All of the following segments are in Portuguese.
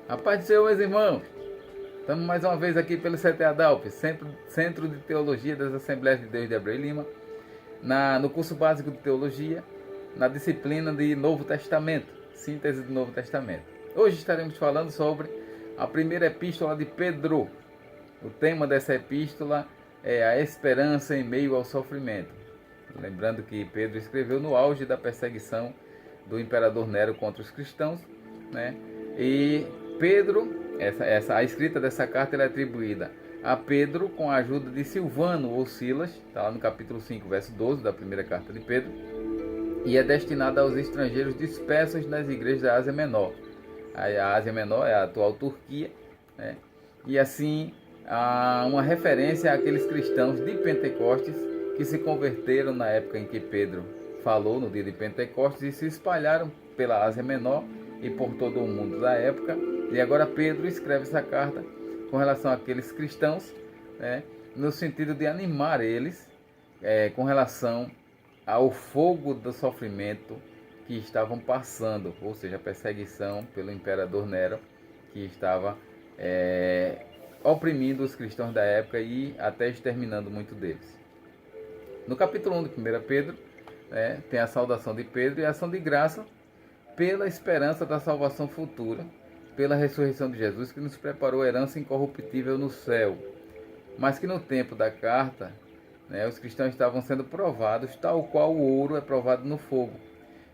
A paz do Senhor, meus irmãos. Estamos mais uma vez aqui pelo CTA DALP, Centro de Teologia das Assembleias de Deus de Abreu e Lima, no curso básico de Teologia, na disciplina de Novo Testamento, síntese do Novo Testamento. Hoje estaremos falando sobre a primeira epístola de Pedro. O tema dessa epístola é a esperança em meio ao sofrimento. Lembrando que Pedro escreveu no auge da perseguição do imperador Nero contra os cristãos, né? E Pedro, a escrita dessa carta é atribuída a Pedro com a ajuda de Silvano ou Silas, está lá no capítulo 5, verso 12 da primeira carta de Pedro, e é destinada aos estrangeiros dispersos nas igrejas da Ásia Menor. A Ásia Menor é a atual Turquia, né? E assim há uma referência àqueles cristãos de Pentecostes que se converteram na época em que Pedro falou, no dia de Pentecostes, e se espalharam pela Ásia Menor e por todo o mundo da época. E agora Pedro escreve essa carta com relação àqueles cristãos, né, no sentido de animar eles com relação ao fogo do sofrimento que estavam passando, ou seja, a perseguição pelo imperador Nero, que estava oprimindo os cristãos da época e até exterminando muitos deles. No capítulo 1 de 1 Pedro, tem a saudação de Pedro e a ação de graça pela esperança da salvação futura, pela ressurreição de Jesus, que nos preparou herança incorruptível no céu. Mas que no tempo da carta, os cristãos estavam sendo provados, tal qual o ouro é provado no fogo,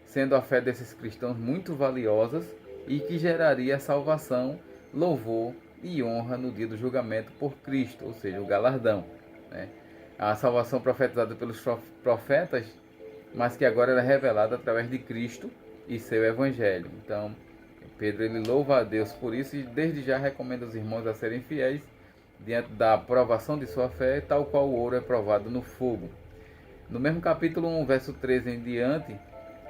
sendo a fé desses cristãos muito valiosa e que geraria salvação, louvor e honra no dia do julgamento por Cristo, ou seja, o galardão. A salvação profetizada pelos profetas, mas que agora era revelada através de Cristo e seu Evangelho. Então, Pedro ele louva a Deus por isso e desde já recomenda os irmãos a serem fiéis diante da provação de sua fé, tal qual o ouro é provado no fogo. No mesmo capítulo 1, verso 13 em diante,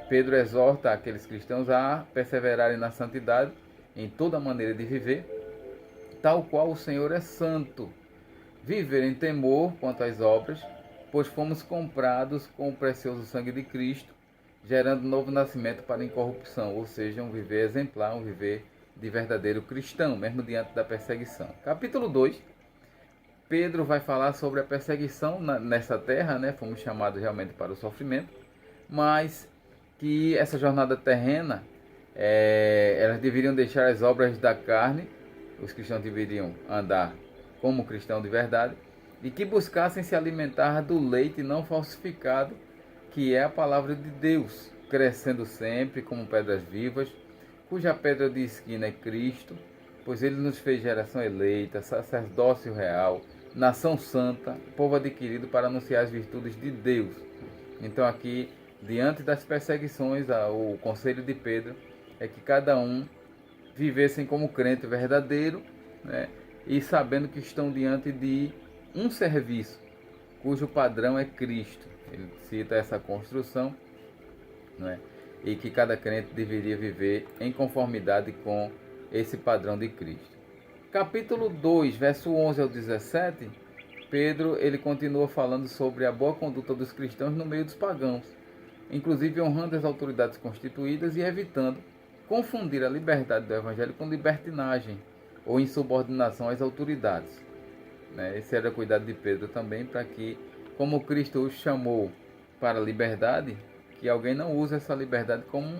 Pedro exorta aqueles cristãos a perseverarem na santidade em toda maneira de viver, tal qual o Senhor é santo. Viver em temor quanto às obras, pois fomos comprados com o precioso sangue de Cristo, gerando novo nascimento para a incorrupção, ou seja, um viver exemplar, um viver de verdadeiro cristão, mesmo diante da perseguição. Capítulo 2, Pedro vai falar sobre a perseguição nessa terra, fomos chamados realmente para o sofrimento, mas que essa jornada terrena, elas deveriam deixar as obras da carne, os cristãos deveriam andar como cristão de verdade, e que buscassem se alimentar do leite não falsificado, que é a palavra de Deus, crescendo sempre como pedras vivas, cuja pedra de esquina é Cristo, pois ele nos fez geração eleita, sacerdócio real, nação santa, povo adquirido para anunciar as virtudes de Deus. Então aqui, diante das perseguições, o conselho de Pedro é que cada um vivessem como crente verdadeiro, e sabendo que estão diante de um serviço, cujo padrão é Cristo. Ele cita essa construção, e que cada crente deveria viver em conformidade com esse padrão de Cristo. Capítulo 2, verso 11 ao 17, Pedro ele continua falando sobre a boa conduta dos cristãos no meio dos pagãos, inclusive honrando as autoridades constituídas e evitando confundir a liberdade do evangelho com libertinagem ou insubordinação às autoridades. Esse era o cuidado de Pedro também, para que, como Cristo os chamou para a liberdade, que alguém não use essa liberdade como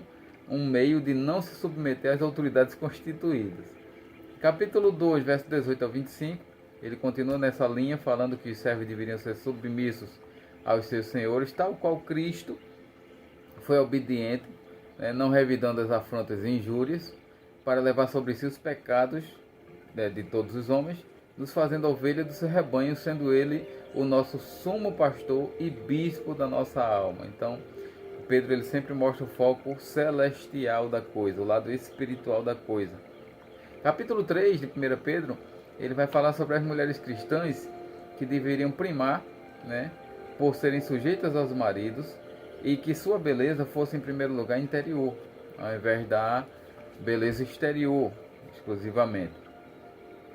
um meio de não se submeter às autoridades constituídas. Capítulo 2, verso 18 ao 25, ele continua nessa linha, falando que os servos deveriam ser submissos aos seus senhores, tal qual Cristo foi obediente, não revidando as afrontas e injúrias, para levar sobre si os pecados de todos os homens, nos fazendo ovelha do seu rebanho, sendo ele o nosso sumo pastor e bispo da nossa alma. Então, Pedro ele sempre mostra o foco celestial da coisa, o lado espiritual da coisa. Capítulo 3 de 1 Pedro, ele vai falar sobre as mulheres cristãs que deveriam primar, por serem sujeitas aos maridos, e que sua beleza fosse em primeiro lugar interior, ao invés da beleza exterior, exclusivamente.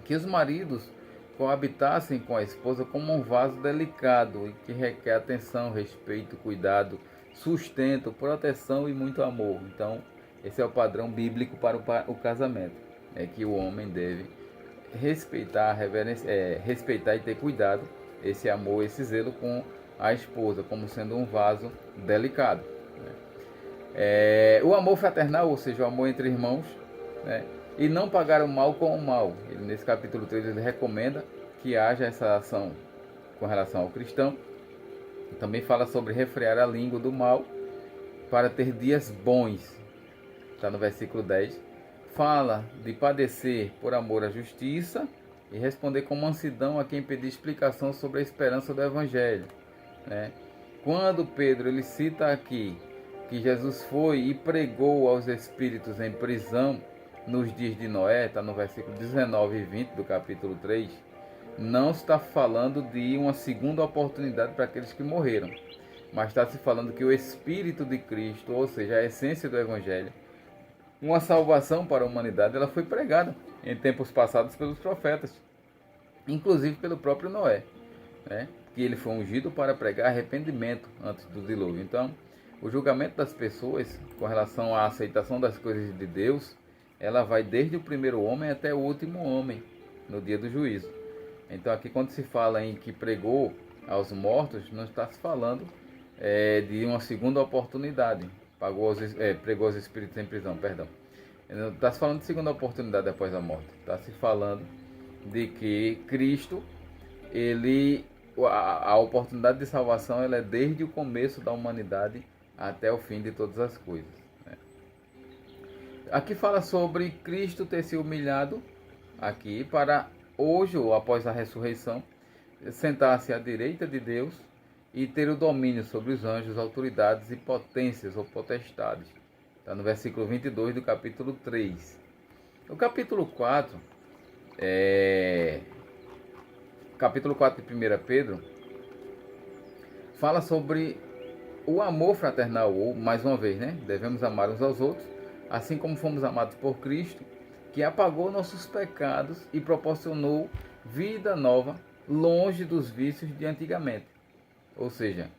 Que os maridos coabitassem com a esposa como um vaso delicado e que requer atenção, respeito, cuidado, sustento, proteção e muito amor. Então, esse é o padrão bíblico para o casamento. é que o homem deve respeitar, respeitar e ter cuidado, esse amor, esse zelo com a esposa, como sendo um vaso delicado. O amor fraternal, ou seja, o amor entre irmãos, né? E não pagar o mal com o mal. Ele, nesse capítulo 3 ele recomenda que haja essa ação com relação ao cristão. Também fala sobre refrear a língua do mal para ter dias bons. Está no versículo 10. Fala de padecer por amor à justiça e responder com mansidão a quem pedir explicação sobre a esperança do Evangelho, né? Quando Pedro ele cita aqui que Jesus foi e pregou aos espíritos em prisão nos dias de Noé, está no versículo 19 e 20 do capítulo 3, não está falando de uma segunda oportunidade para aqueles que morreram, mas está se falando que o Espírito de Cristo, ou seja, a essência do Evangelho, uma salvação para a humanidade, ela foi pregada em tempos passados pelos profetas, inclusive pelo próprio Noé, né? Que ele foi ungido para pregar arrependimento antes do dilúvio. Então, o julgamento das pessoas com relação à aceitação das coisas de Deus, ela vai desde o primeiro homem até o último homem, no dia do juízo. Então aqui quando se fala em que pregou aos mortos, não está se falando de uma segunda oportunidade, pregou aos espíritos em prisão, perdão. Não está se falando de segunda oportunidade após a morte, está se falando de que Cristo, a oportunidade de salvação ela é desde o começo da humanidade até o fim de todas as coisas, né? Aqui fala sobre Cristo ter se humilhado aqui para hoje, ou após a ressurreição, sentar-se à direita de Deus e ter o domínio sobre os anjos, autoridades e potências ou potestades. Está no versículo 22 do capítulo 3. O capítulo 4, capítulo 4 de 1 Pedro, fala sobre o amor fraternal, ou mais uma vez, né? Devemos amar uns aos outros, assim como fomos amados por Cristo, que apagou nossos pecados e proporcionou vida nova, longe dos vícios de antigamente. Ou seja,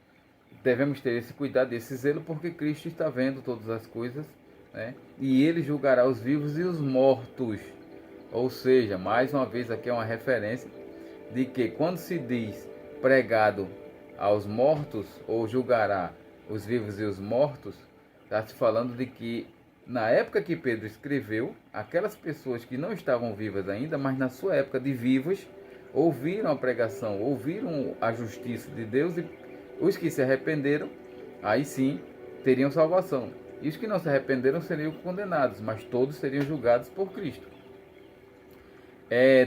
devemos ter esse cuidado, esse zelo, porque Cristo está vendo todas as coisas, né? E Ele julgará os vivos e os mortos. Ou seja, mais uma vez aqui é uma referência de que quando se diz pregado aos mortos, ou julgará os vivos e os mortos, está se falando de que na época que Pedro escreveu, aquelas pessoas que não estavam vivas ainda, mas na sua época de vivas, ouviram a pregação, ouviram a justiça de Deus, e os que se arrependeram, aí sim, teriam salvação. E os que não se arrependeram seriam condenados, mas todos seriam julgados por Cristo.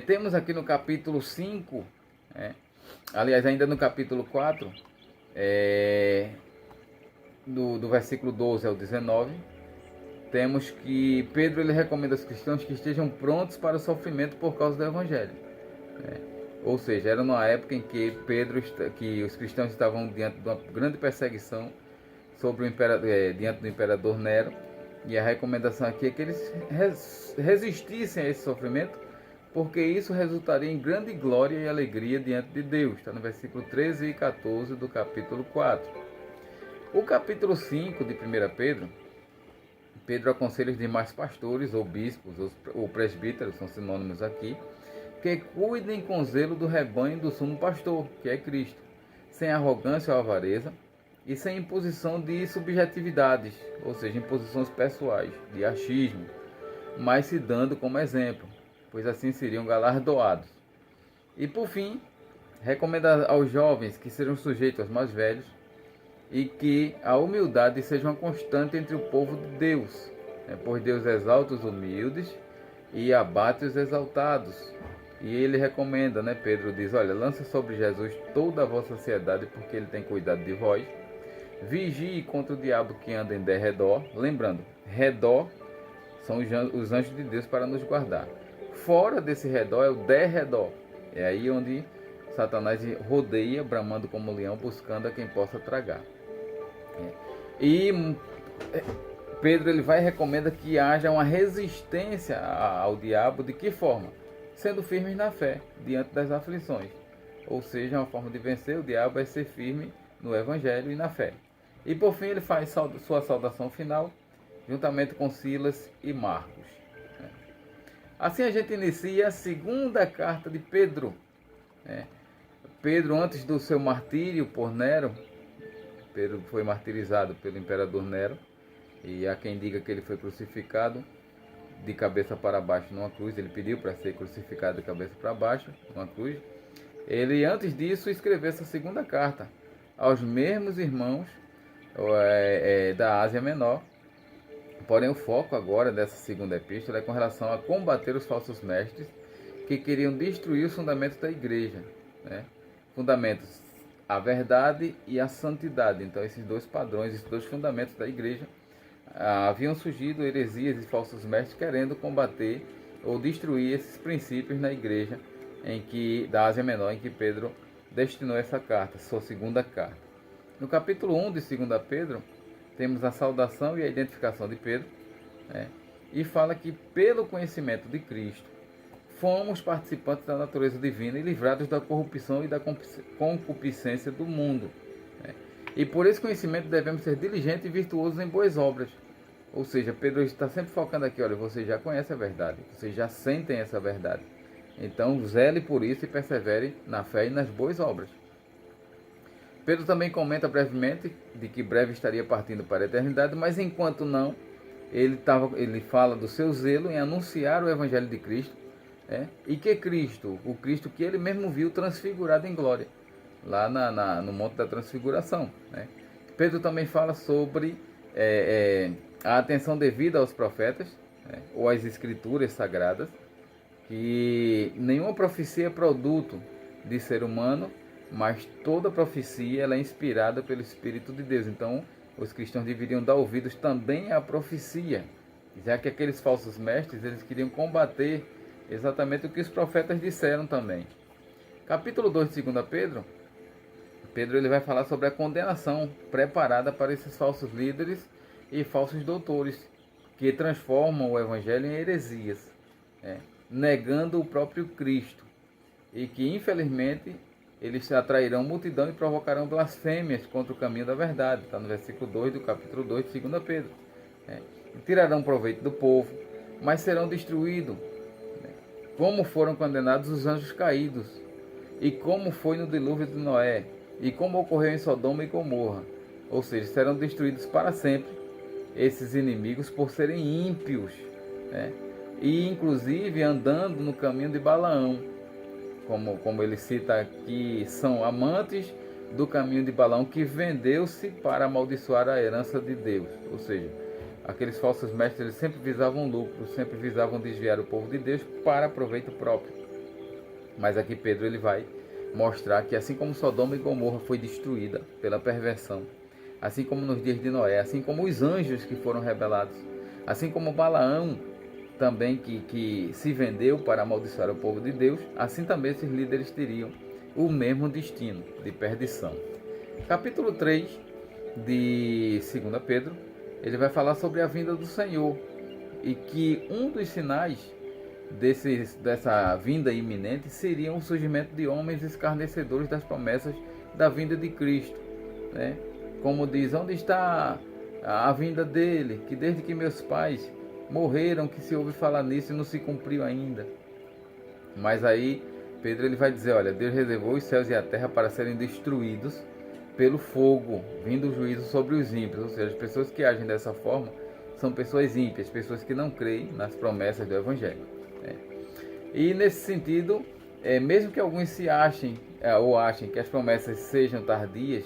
Temos aqui no capítulo 5, aliás, ainda no capítulo 4, do versículo 12 ao 19, temos que Pedro ele recomenda aos cristãos que estejam prontos para o sofrimento por causa do Evangelho. Ou seja, era numa época em que que os cristãos estavam diante de uma grande perseguição sobre diante do imperador Nero, e a recomendação aqui é que eles resistissem a esse sofrimento, porque isso resultaria em grande glória e alegria diante de Deus. Está no versículo 13 e 14 do capítulo 4. O capítulo 5 de 1 Pedro, Pedro aconselha os demais pastores ou bispos ou presbíteros, são sinônimos aqui, que cuidem com zelo do rebanho do sumo pastor, que é Cristo, sem arrogância ou avareza e sem imposição de subjetividades, ou seja, imposições pessoais, de achismo, mas se dando como exemplo, pois assim seriam galardoados. E por fim, recomenda aos jovens que sejam sujeitos aos mais velhos e que a humildade seja uma constante entre o povo de Deus, pois Deus exalta os humildes e abate os exaltados. E ele recomenda, Pedro diz, olha, lança sobre Jesus toda a vossa ansiedade, porque ele tem cuidado de vós. Vigie contra o diabo que anda em derredor. Lembrando, redor são os anjos de Deus para nos guardar. Fora desse redor é o derredor. É aí onde Satanás rodeia, bramando como leão, buscando a quem possa tragar. E Pedro ele vai e recomenda que haja uma resistência ao diabo. De que forma? Sendo firmes na fé, diante das aflições. Ou seja, uma forma de vencer o diabo é ser firme no Evangelho e na fé. E por fim ele faz sua saudação final, juntamente com Silas e Marcos. Assim a gente inicia a segunda carta de Pedro. Pedro, antes do seu martírio por Nero, Pedro foi martirizado pelo imperador Nero, e há quem diga que ele foi crucificado de cabeça para baixo numa cruz. Ele pediu para ser crucificado de cabeça para baixo numa cruz. Ele, antes disso, escreveu essa segunda carta aos mesmos irmãos da Ásia Menor. Porém, o foco agora dessa segunda epístola é com relação a combater os falsos mestres que queriam destruir os fundamentos da igreja, fundamentos, a verdade e a santidade. Então, esses dois padrões, esses dois fundamentos da igreja, haviam surgido heresias e falsos mestres querendo combater ou destruir esses princípios na igreja da Ásia Menor, em que Pedro destinou essa carta, sua segunda carta. No capítulo 1 de 2 Pedro, temos a saudação e a identificação de Pedro, e fala que pelo conhecimento de Cristo, fomos participantes da natureza divina e livrados da corrupção e da concupiscência do mundo. E por esse conhecimento devemos ser diligentes e virtuosos em boas obras. Ou seja, Pedro está sempre focando aqui, olha, vocês já conhecem a verdade, vocês já sentem essa verdade. Então, zele por isso e persevere na fé e nas boas obras. Pedro também comenta brevemente de que breve estaria partindo para a eternidade, mas enquanto não, ele fala do seu zelo em anunciar o Evangelho de Cristo, e que Cristo, o Cristo que ele mesmo viu transfigurado em glória, lá no Monte da Transfiguração. Pedro também fala sobre a atenção devida aos profetas, ou às escrituras sagradas, que nenhuma profecia é produto de ser humano, mas toda profecia ela é inspirada pelo Espírito de Deus. Então, os cristãos deveriam dar ouvidos também à profecia, já que aqueles falsos mestres eles queriam combater exatamente o que os profetas disseram também. Capítulo 2 de 2 Pedro, ele vai falar sobre a condenação preparada para esses falsos líderes e falsos doutores, que transformam o Evangelho em heresias, negando o próprio Cristo, e que infelizmente eles atrairão multidão e provocarão blasfêmias contra o caminho da verdade. Está no versículo 2 do capítulo 2 de 2 Pedro. Tirarão proveito do povo, mas serão destruídos, como foram condenados os anjos caídos, e como foi no dilúvio de Noé, e como ocorreu em Sodoma e Gomorra. Ou seja, serão destruídos para sempre esses inimigos por serem ímpios, e inclusive andando no caminho de Balaão, como ele cita aqui, são amantes do caminho de Balaão, que vendeu-se para amaldiçoar a herança de Deus. Ou seja, aqueles falsos mestres eles sempre visavam lucro, sempre visavam desviar o povo de Deus para proveito próprio. Mas aqui Pedro ele vai mostrar que assim como Sodoma e Gomorra foi destruída pela perversão, assim como nos dias de Noé, assim como os anjos que foram rebelados, assim como Balaão também que se vendeu para amaldiçoar o povo de Deus, assim também esses líderes teriam o mesmo destino de perdição. Capítulo 3 de 2 Pedro, ele vai falar sobre a vinda do Senhor, e que um dos sinais dessa vinda iminente seria o surgimento de homens escarnecedores das promessas da vinda de Cristo. Como diz, onde está a vinda dele, que desde que meus pais morreram, que se ouve falar nisso e não se cumpriu ainda. Mas aí Pedro ele vai dizer, olha, Deus reservou os céus e a terra para serem destruídos pelo fogo, vindo o juízo sobre os ímpios. Ou seja, as pessoas que agem dessa forma são pessoas ímpias, pessoas que não creem nas promessas do Evangelho. E nesse sentido, mesmo que alguns se achem que as promessas sejam tardias,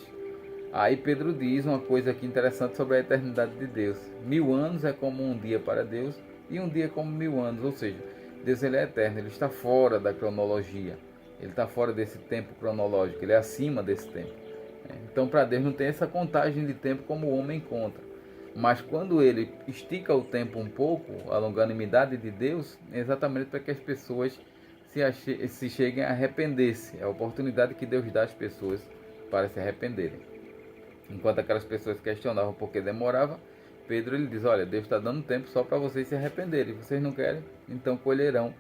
aí Pedro diz uma coisa aqui interessante sobre a eternidade de Deus. 1000 anos é como um dia para Deus, e um dia é como 1000 anos. Ou seja, Deus ele é eterno, ele está fora da cronologia, ele está fora desse tempo cronológico, ele é acima desse tempo. Então para Deus não tem essa contagem de tempo como o homem conta. Mas quando ele estica o tempo um pouco, a longanimidade de Deus, é exatamente para que as pessoas se cheguem a arrepender-se. É a oportunidade que Deus dá às pessoas para se arrependerem. Enquanto aquelas pessoas questionavam por que demorava, Pedro ele diz, olha, Deus está dando tempo só para vocês se arrependerem. Vocês não querem, então colherão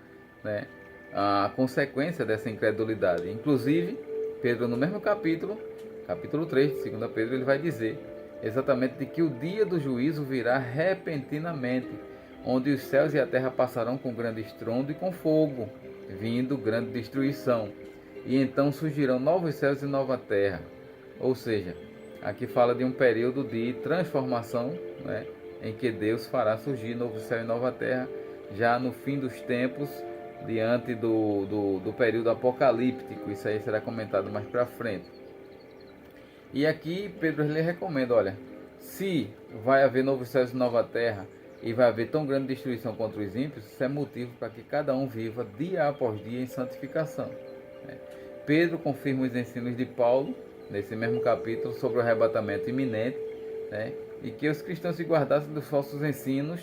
a consequência dessa incredulidade. Inclusive, Pedro no mesmo capítulo 3 de 2 Pedro, ele vai dizer exatamente de que o dia do juízo virá repentinamente, onde os céus e a terra passarão com grande estrondo e com fogo, vindo grande destruição. E então surgirão novos céus e nova terra. Ou seja, aqui fala de um período de transformação, né, em que Deus fará surgir novo céu e nova terra, já no fim dos tempos, diante do período apocalíptico. Isso aí será comentado mais para frente. E aqui Pedro lhe recomenda, olha, se vai haver novos céus e nova terra, e vai haver tão grande destruição contra os ímpios, isso é motivo para que cada um viva dia após dia em santificação. Pedro confirma os ensinos de Paulo, nesse mesmo capítulo, sobre o arrebatamento iminente, né? E que os cristãos se guardassem dos falsos ensinos,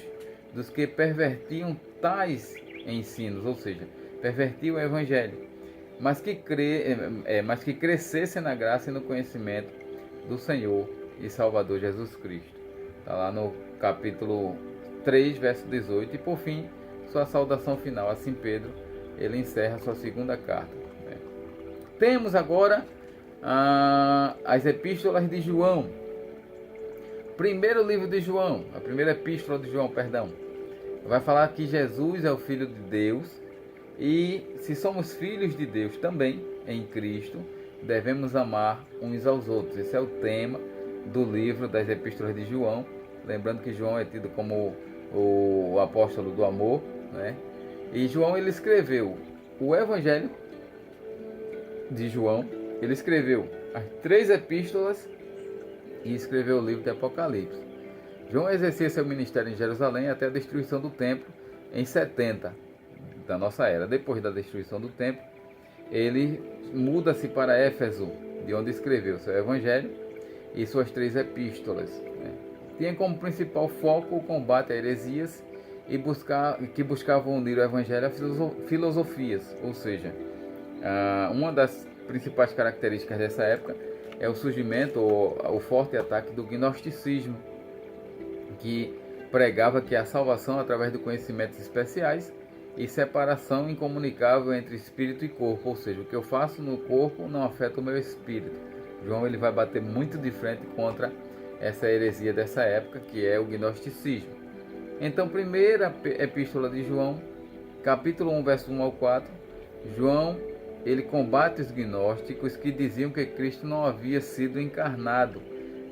dos que pervertiam tais ensinos, ou seja, pervertiam o evangelho, mas que crescessem na graça e no conhecimento do Senhor e Salvador Jesus Cristo. Está lá no capítulo 3, verso 18. E por fim, sua saudação final. Assim Pedro, ele encerra sua segunda carta. Temos agora as epístolas de João. Primeiro livro de João, a primeira epístola de João, perdão, vai falar que Jesus é o Filho de Deus, e se somos filhos de Deus também, em Cristo, devemos amar uns aos outros. Esse é o tema do livro das epístolas de João. Lembrando que João é tido como o apóstolo do amor, né? E João, ele escreveu o Evangelho de João, ele escreveu as 3 epístolas e escreveu o livro de Apocalipse. João exercia seu ministério em Jerusalém até a destruição do templo em 70 da nossa era. Depois da destruição do templo, ele muda-se para Éfeso, de onde escreveu seu Evangelho e suas 3 epístolas. Tinha como principal foco o combate a heresias que buscavam unir o Evangelho a filosofias, ou seja, uma das principais características dessa época é o surgimento, o forte ataque do gnosticismo, que pregava que a salvação através de conhecimentos especiais e separação incomunicável entre espírito e corpo, ou seja, o que eu faço no corpo não afeta o meu espírito. João, ele vai bater muito de frente contra essa heresia dessa época, que é o gnosticismo. Então, primeira epístola de João, capítulo 1, verso 1 ao 4, João, ele combate os gnósticos que diziam que Cristo não havia sido encarnado,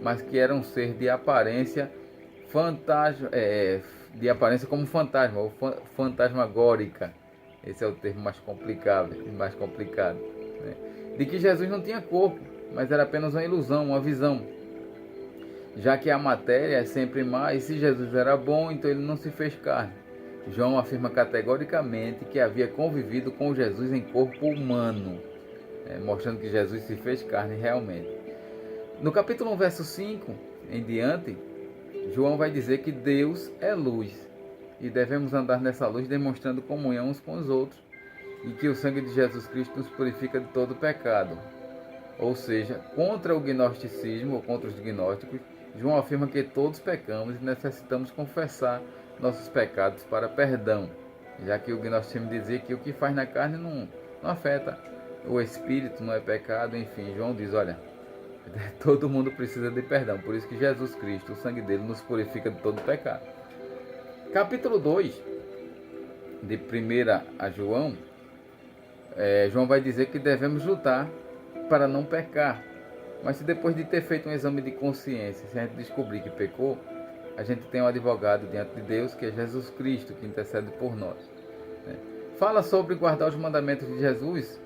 mas que era um ser de aparência como fantasma, ou fantasmagórica. Esse é o termo mais complicado, né? De que Jesus não tinha corpo, mas era apenas uma ilusão, uma visão, já que a matéria é sempre má, e se Jesus era bom, então ele não se fez carne. João afirma categoricamente que havia convivido com Jesus em corpo humano, mostrando que Jesus se fez carne realmente. No capítulo 1, verso 5 em diante, João vai dizer que Deus é luz e devemos andar nessa luz demonstrando comunhão uns com os outros, e que o sangue de Jesus Cristo nos purifica de todo pecado. Ou seja, contra o gnosticismo ou contra os gnósticos, João afirma que todos pecamos e necessitamos confessar nossos pecados para perdão, já que o gnosticismo dizia que o que faz na carne não afeta o espírito, não é pecado. Enfim, João diz, olha, todo mundo precisa de perdão, por isso que Jesus Cristo, o sangue dele, nos purifica de todo pecado. Capítulo 2, de 1 a João, João vai dizer que devemos lutar para não pecar, mas se depois de ter feito um exame de consciência, se a gente descobrir que pecou, a gente tem um advogado diante de Deus, que é Jesus Cristo, que intercede por nós. Fala sobre guardar os mandamentos de Jesus,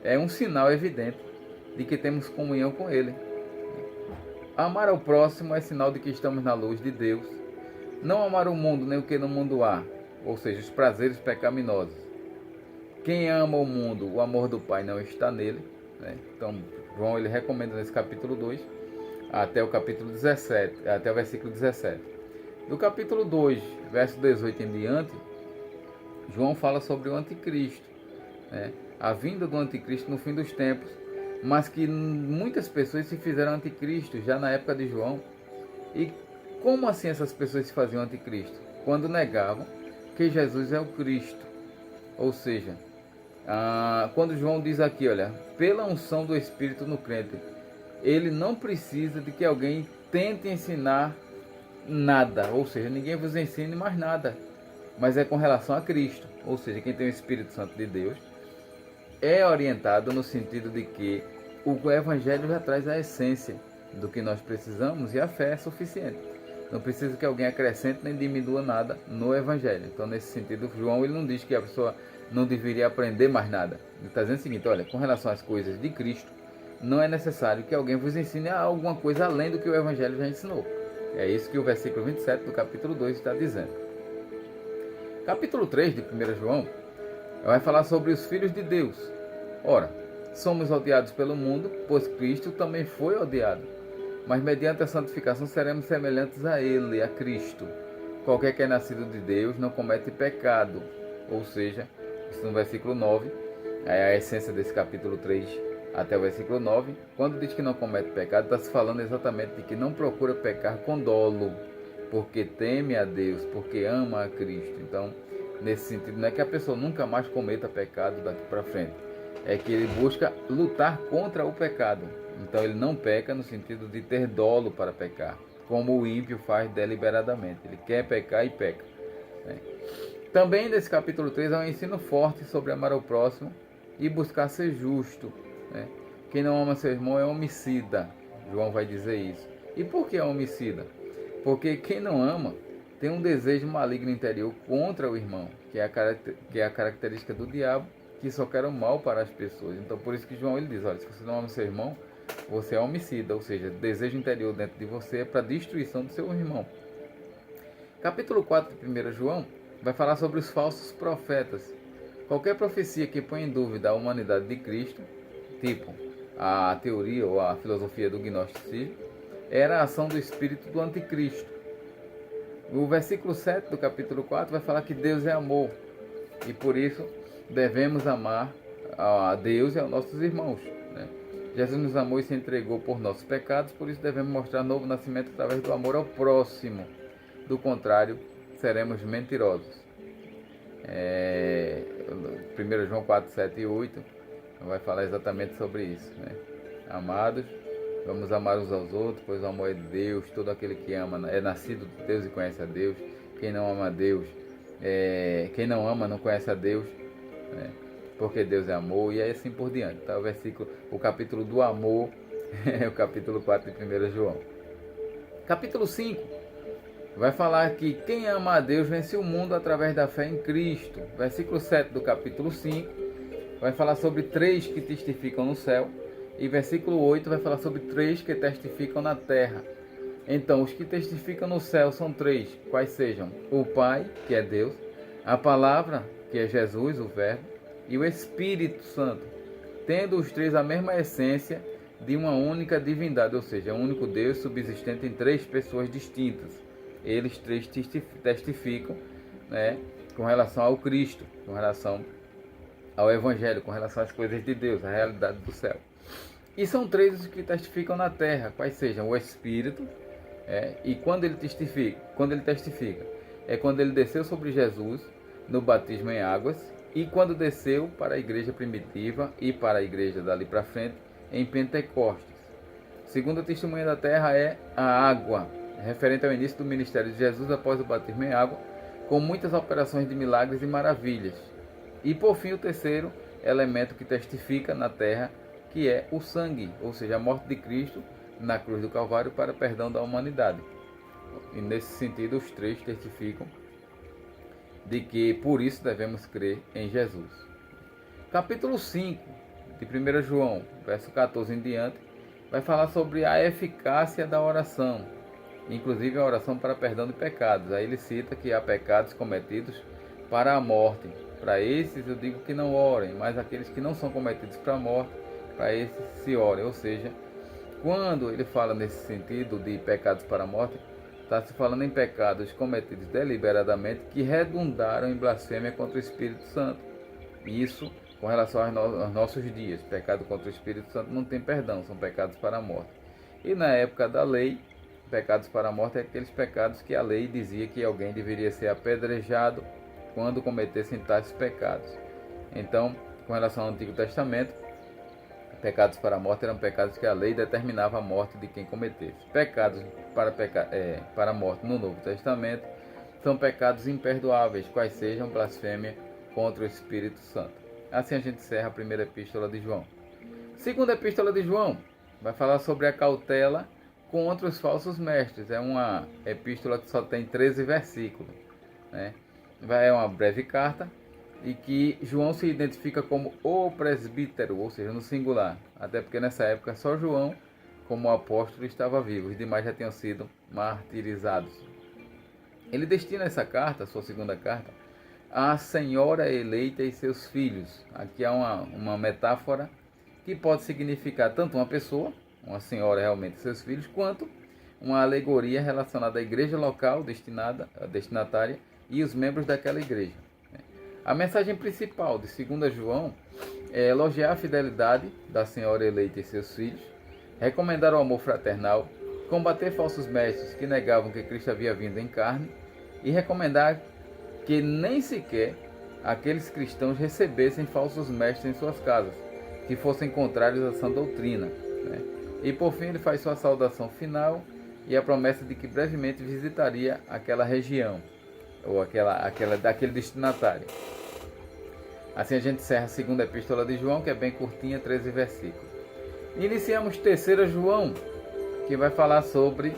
é um sinal evidente de que temos comunhão com Ele. Amar ao próximo é sinal de que estamos na luz de Deus. Não amar o mundo nem o que no mundo há, ou seja, os prazeres pecaminosos. Quem ama o mundo, o amor do Pai não está nele. Então, João, ele recomenda nesse capítulo 2 até o capítulo 17, até o versículo 17. Do capítulo 2, verso 18 em diante, João fala sobre o anticristo, a vinda do anticristo no fim dos tempos, mas que muitas pessoas se fizeram anticristo já na época de João. E como assim essas pessoas se faziam anticristo? Quando negavam que Jesus é o Cristo. Ou seja, quando João diz aqui, olha, pela unção do Espírito no crente, ele não precisa de que alguém tente ensinar nada, ou seja, ninguém vos ensine mais nada. mas é com relação a Cristo. Ou seja, quem tem o Espírito Santo de Deus é orientado no sentido de que o Evangelho já traz a essência do que nós precisamos e a fé é suficiente. Não precisa que alguém acrescente nem diminua nada no Evangelho. Então, nesse sentido, João ele não diz que a pessoa não deveria aprender mais nada. Ele está dizendo o seguinte: olha, com relação às coisas de Cristo, não é necessário que alguém vos ensine alguma coisa além do que o Evangelho já ensinou. É isso que o versículo 27 do capítulo 2 está dizendo. Capítulo 3 de 1 João vai falar sobre os filhos de Deus. Ora, somos odiados pelo mundo, pois Cristo também foi odiado. Mas mediante a santificação seremos semelhantes a Ele, a Cristo. Qualquer que é nascido de Deus não comete pecado. Ou seja, isso no versículo 9, é a essência desse capítulo 3 até o versículo 9. Quando diz que não comete pecado, está se falando exatamente de que não procura pecar com dolo, porque teme a Deus, porque ama a Cristo. Então, nesse sentido, não é que a pessoa nunca mais cometa pecado daqui para frente. É que ele busca lutar contra o pecado. Então ele não peca no sentido de ter dolo para pecar, como o ímpio faz deliberadamente. Ele quer pecar e peca. Também nesse capítulo 3 há um ensino forte sobre amar ao próximo e buscar ser justo. Quem não ama seu irmão é homicida. João vai dizer isso. E por que é homicida? Porque quem não ama tem um desejo maligno interior contra o irmão, que é a característica do diabo, que só quer o mal para as pessoas. Então por isso que João ele diz: olha, se você não ama seu irmão, você é homicida, ou seja, desejo interior dentro de você é para a destruição do seu irmão. Capítulo 4 de 1 João vai falar sobre os falsos profetas. Qualquer profecia que põe em dúvida a humanidade de Cristo, tipo a teoria ou a filosofia do gnosticismo, era a ação do espírito do anticristo. O versículo 7 do capítulo 4 vai falar que Deus é amor e por isso devemos amar a Deus e aos nossos irmãos. Jesus nos amou e se entregou por nossos pecados, por isso devemos mostrar novo nascimento através do amor ao próximo. Do contrário, seremos mentirosos. 1 João 4, 7 e 8 vai falar exatamente sobre isso. Amados, vamos amar uns aos outros, pois o amor é de Deus. Todo aquele que ama é nascido de Deus e conhece a Deus. Quem não ama a Deus, quem não ama não conhece a Deus, porque Deus é amor, e aí assim por diante. Tá? O capítulo do amor é o capítulo 4 de 1 João. Capítulo 5 vai falar que quem ama a Deus vence o mundo através da fé em Cristo. Versículo 7 do capítulo 5 vai falar sobre 3 que testificam no céu. E versículo 8 vai falar sobre 3 que testificam na terra. Então, os que testificam no céu são 3, quais sejam o Pai, que é Deus, a Palavra, que é Jesus, o Verbo, e o Espírito Santo, tendo os 3 a mesma essência de uma única divindade, ou seja, um único Deus subsistente em 3 pessoas distintas. Eles 3 testificam, com relação ao Cristo, com relação ao Evangelho, com relação às coisas de Deus, à realidade do céu. E são 3 os que testificam na terra, quais sejam o Espírito, e quando ele testifica, é quando ele desceu sobre Jesus no batismo em águas, e quando desceu para a igreja primitiva e para a igreja dali para frente em Pentecostes. Segundo testemunho da terra é a água, referente ao início do ministério de Jesus após o batismo em água, com muitas operações de milagres e maravilhas. E por fim o terceiro elemento que testifica na terra, que é o sangue, ou seja, a morte de Cristo na cruz do Calvário para perdão da humanidade. E nesse sentido os 3 testificam de que por isso devemos crer em Jesus. Capítulo 5 de 1 João, verso 14 em diante, vai falar sobre a eficácia da oração, inclusive a oração para perdão de pecados. Aí ele cita que há pecados cometidos para a morte. Para esses eu digo que não orem, mas aqueles que não são cometidos para a morte, para esses se orem. Ou seja, quando ele fala nesse sentido de pecados para a morte, está se falando em pecados cometidos deliberadamente que redundaram em blasfêmia contra o Espírito Santo. Isso com relação aos nossos dias. Pecado contra o Espírito Santo não tem perdão, são pecados para a morte. E na época da lei, pecados para a morte é aqueles pecados que a lei dizia que alguém deveria ser apedrejado quando cometessem tais pecados. Então, com relação ao Antigo Testamento, pecados para a morte eram pecados que a lei determinava a morte de quem cometesse. Pecados para a morte no Novo Testamento são pecados imperdoáveis, quais sejam blasfêmia contra o Espírito Santo. Assim a gente encerra a primeira epístola de João. Segunda epístola de João vai falar sobre a cautela contra os falsos mestres. É uma epístola que só tem 13 versículos, né? É uma breve carta e que João se identifica como o presbítero, ou seja, no singular. Até porque nessa época só João, como apóstolo, estava vivo. Os demais já tinham sido martirizados. Ele destina essa carta, sua segunda carta, à senhora eleita e seus filhos. Aqui há uma metáfora que pode significar tanto uma pessoa, uma senhora realmente e seus filhos, quanto uma alegoria relacionada à igreja local destinatária e os membros daquela igreja. A mensagem principal de 2 João é elogiar a fidelidade da senhora eleita e seus filhos, recomendar o amor fraternal, combater falsos mestres que negavam que Cristo havia vindo em carne e recomendar que nem sequer aqueles cristãos recebessem falsos mestres em suas casas, que fossem contrários à sã doutrina, né? E por fim ele faz sua saudação final e a promessa de que brevemente visitaria aquela região, ou daquele destinatário. Assim a gente encerra a segunda epístola de João, que é bem curtinha, 13 versículos. Iniciamos terceira João, que vai falar sobre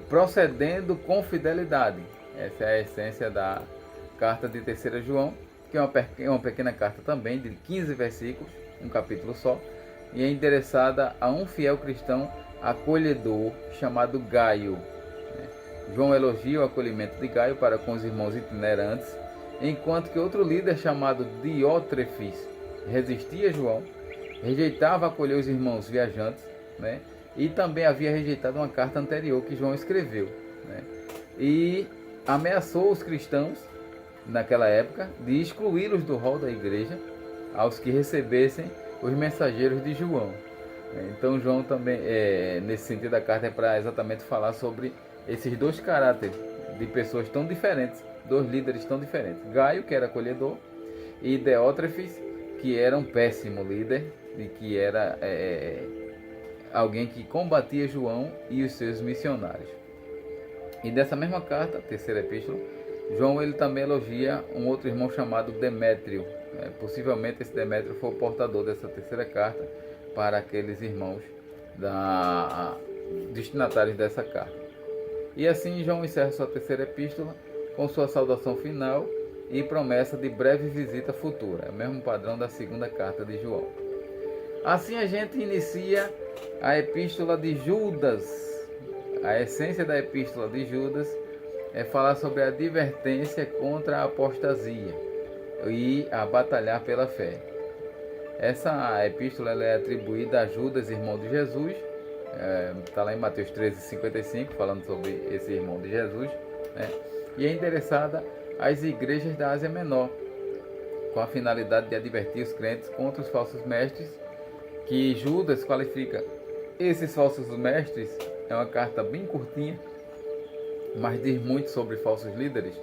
procedendo com fidelidade. Essa é a essência da carta de terceira João, que é uma pequena carta também, de 15 versículos, um capítulo só, e é endereçada a um fiel cristão acolhedor chamado Gaio. João elogia o acolhimento de Gaio para com os irmãos itinerantes, enquanto que outro líder chamado Diótrefes resistia a João, rejeitava acolher os irmãos viajantes, né? E também havia rejeitado uma carta anterior que João escreveu, né? E ameaçou os cristãos, naquela época, de excluí-los do rol da igreja aos que recebessem os mensageiros de João. Então João também, nesse sentido da carta, é para exatamente falar sobre esses dois caráteres de pessoas tão diferentes, dois líderes tão diferentes. Gaio, que era acolhedor, e Diótrefes, que era um péssimo líder e que era alguém que combatia João e os seus missionários. E dessa mesma carta, terceira epístola, João ele também elogia um outro irmão chamado Demétrio. Possivelmente esse Demétrio foi o portador dessa terceira carta para aqueles irmãos destinatários dessa carta. E assim João encerra sua terceira epístola com sua saudação final e promessa de breve visita futura. É o mesmo padrão da segunda carta de João. Assim a gente inicia a epístola de Judas. A essência da epístola de Judas é falar sobre a advertência contra a apostasia e a batalhar pela fé. Essa epístola ela é atribuída a Judas, irmão de Jesus. Está lá em Mateus 13:55, falando sobre esse irmão de Jesus, né? E é endereçada às igrejas da Ásia Menor, com a finalidade de advertir os crentes contra os falsos mestres, que Judas qualifica esses falsos mestres. É uma carta bem curtinha, mas diz muito sobre falsos líderes,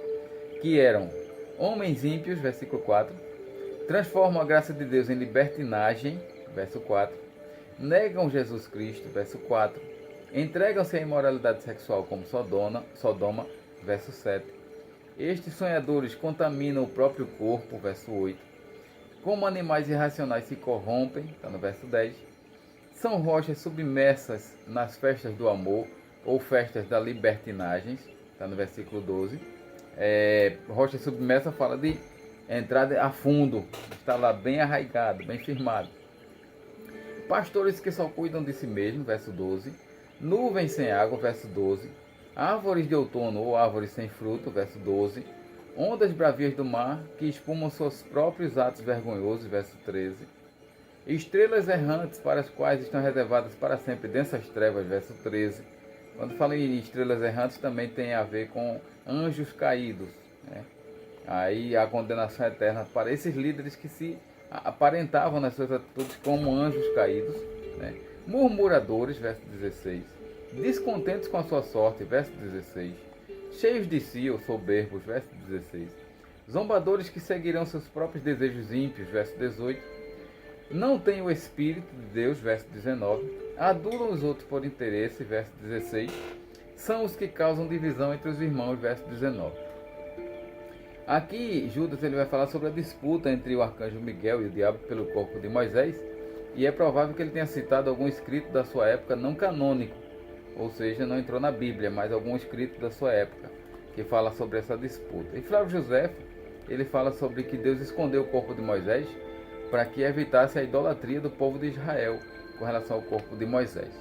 que eram homens ímpios, versículo 4, transformam a graça de Deus em libertinagem, verso 4, negam Jesus Cristo, verso 4, entregam-se à imoralidade sexual como Sodoma, verso 7. Estes sonhadores contaminam o próprio corpo, verso 8. Como animais irracionais se corrompem, está no verso 10. São rochas submersas nas festas do amor ou festas da libertinagem, está no versículo 12. Rocha submersa fala de entrada a fundo, está lá bem arraigado, bem firmado. Pastores que só cuidam de si mesmos, verso 12. Nuvens sem água, verso 12. Árvores de outono ou árvores sem fruto, verso 12. Ondas bravias do mar que espumam seus próprios atos vergonhosos, verso 13. Estrelas errantes para as quais estão reservadas para sempre densas trevas, verso 13. Quando fala em estrelas errantes também tem a ver com anjos caídos, né? Aí a condenação eterna para esses líderes que se aparentavam nas suas atitudes como anjos caídos, né? Murmuradores, verso 16. Descontentes com a sua sorte, verso 16. Cheios de si ou soberbos, verso 16. Zombadores que seguirão seus próprios desejos ímpios, verso 18. Não têm o Espírito de Deus, verso 19. Adulam os outros por interesse, verso 16. são os que causam divisão entre os irmãos, verso 19. Aqui Judas ele vai falar sobre a disputa entre o arcanjo Miguel e o diabo pelo corpo de Moisés, e é provável que ele tenha citado algum escrito da sua época não canônico, ou seja, não entrou na Bíblia, mas algum escrito da sua época que fala sobre essa disputa. E Flávio Josefo, ele fala sobre que Deus escondeu o corpo de Moisés para que evitasse a idolatria do povo de Israel com relação ao corpo de Moisés.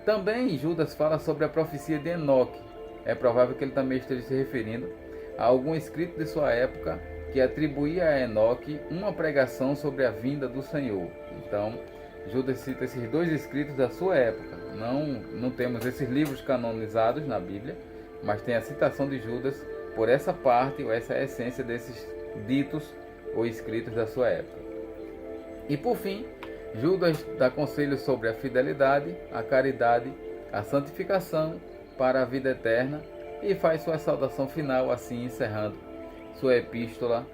Também Judas fala sobre a profecia de Enoque. É provável que ele também esteja se referindo a algum escrito de sua época que atribuía a Enoque uma pregação sobre a vinda do Senhor. Então, Judas cita esses dois escritos da sua época. Não temos esses livros canonizados na Bíblia, mas tem a citação de Judas por essa parte, ou essa essência desses ditos ou escritos da sua época. E por fim, Judas dá conselhos sobre a fidelidade, a caridade, a santificação para a vida eterna e faz sua saudação final, assim encerrando sua epístola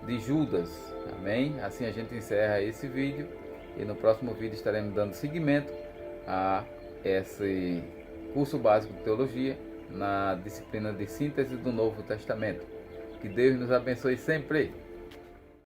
de Judas. Amém? Assim a gente encerra esse vídeo e no próximo vídeo estaremos dando seguimento a esse curso básico de teologia na disciplina de síntese do Novo Testamento. Que Deus nos abençoe sempre.